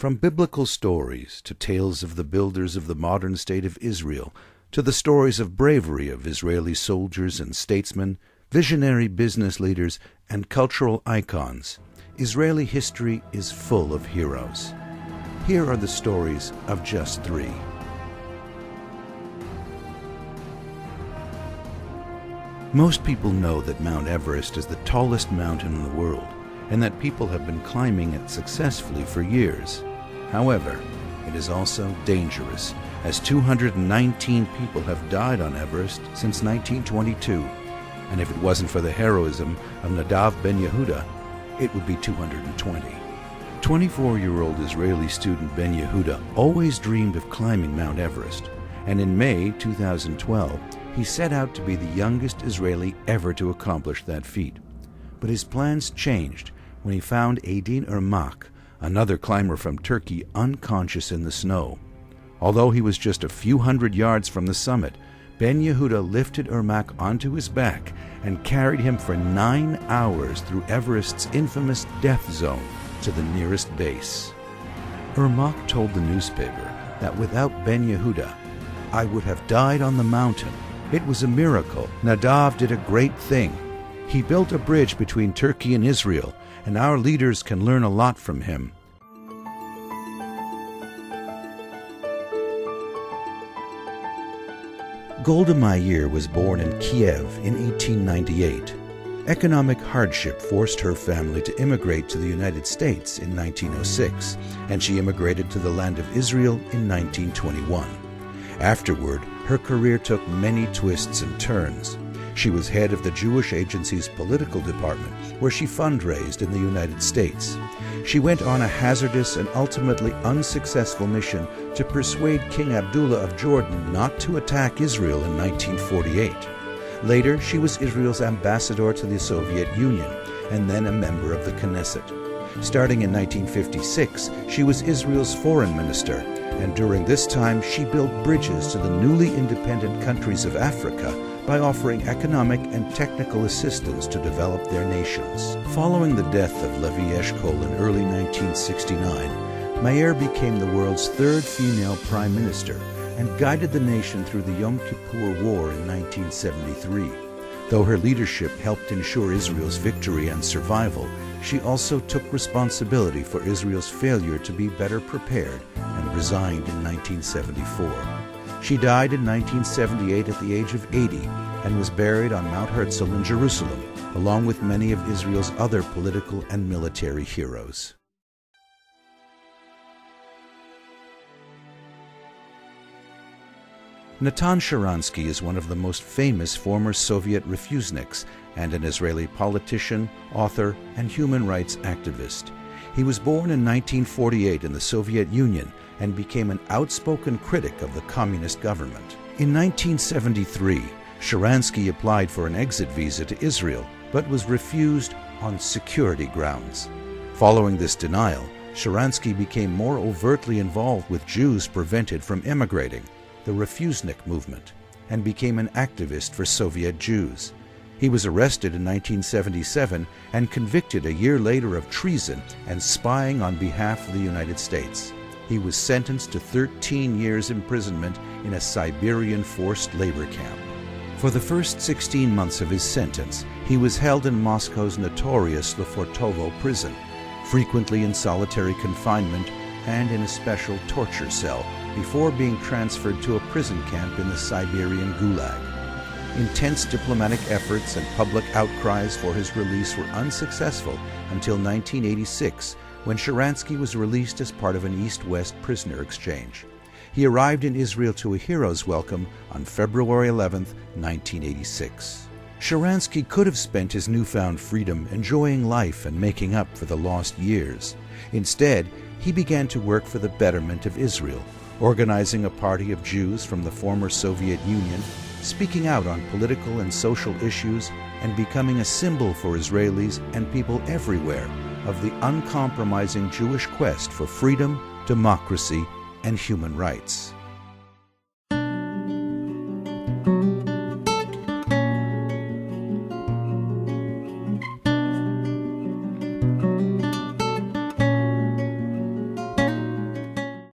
From biblical stories to tales of the builders of the modern state of Israel, to the stories of bravery of Israeli soldiers and statesmen, visionary business leaders, and cultural icons, Israeli history is full of heroes. Here are the stories of just three. Most people know that Mount Everest is the tallest mountain in the world, and that people have been climbing it successfully for years. However, it is also dangerous, as 219 people have died on Everest since 1922, and if it wasn't for the heroism of Nadav Ben Yehuda, it would be 220. 24-year-old Israeli student Ben Yehuda always dreamed of climbing Mount Everest, and in May 2012, he set out to be the youngest Israeli ever to accomplish that feat. But his plans changed when he found Aydin Irmak, another climber from Turkey, unconscious in the snow. Although he was just a few hundred yards from the summit, Ben Yehuda lifted Irmak onto his back and carried him for 9 hours through Everest's infamous death zone to the nearest base. Irmak told the newspaper that without Ben Yehuda, "I would have died on the mountain. It was a miracle. Nadav did a great thing. He built a bridge between Turkey and Israel, and our leaders can learn a lot from him." Golda Meir was born in Kiev in 1898. Economic hardship forced her family to immigrate to the United States in 1906, and she immigrated to the land of Israel in 1921. Afterward, her career took many twists and turns. She was head of the Jewish Agency's political department, where she fundraised in the United States. She went on a hazardous and ultimately unsuccessful mission to persuade King Abdullah of Jordan not to attack Israel in 1948. Later, she was Israel's ambassador to the Soviet Union, and then a member of the Knesset. Starting in 1956, she was Israel's foreign minister, and during this time she built bridges to the newly independent countries of Africa by offering economic and technical assistance to develop their nations. Following the death of Levi Eshkol in early 1969, Meir became the world's third female prime minister and guided the nation through the Yom Kippur War in 1973. Though her leadership helped ensure Israel's victory and survival, she also took responsibility for Israel's failure to be better prepared and resigned in 1974. She died in 1978 at the age of 80 and was buried on Mount Herzl in Jerusalem, along with many of Israel's other political and military heroes. Natan Sharansky is one of the most famous former Soviet refuseniks and an Israeli politician, author, and human rights activist. He was born in 1948 in the Soviet Union and became an outspoken critic of the communist government. In 1973, Sharansky applied for an exit visa to Israel, but was refused on security grounds. Following this denial, Sharansky became more overtly involved with Jews prevented from immigrating, the refusenik movement, and became an activist for Soviet Jews. He was arrested in 1977 and convicted a year later of treason and spying on behalf of the United States. He was sentenced to 13 years imprisonment in a Siberian forced labor camp. For the first 16 months of his sentence, he was held in Moscow's notorious Lefortovo prison, frequently in solitary confinement and in a special torture cell, before being transferred to a prison camp in the Siberian Gulag. Intense diplomatic efforts and public outcries for his release were unsuccessful until 1986, when Sharansky was released as part of an East-West prisoner exchange. He arrived in Israel to a hero's welcome on February 11, 1986. Sharansky could have spent his newfound freedom enjoying life and making up for the lost years. Instead, he began to work for the betterment of Israel, organizing a party of Jews from the former Soviet Union, speaking out on political and social issues, and becoming a symbol for Israelis and people everywhere of the uncompromising Jewish quest for freedom, democracy, and human rights.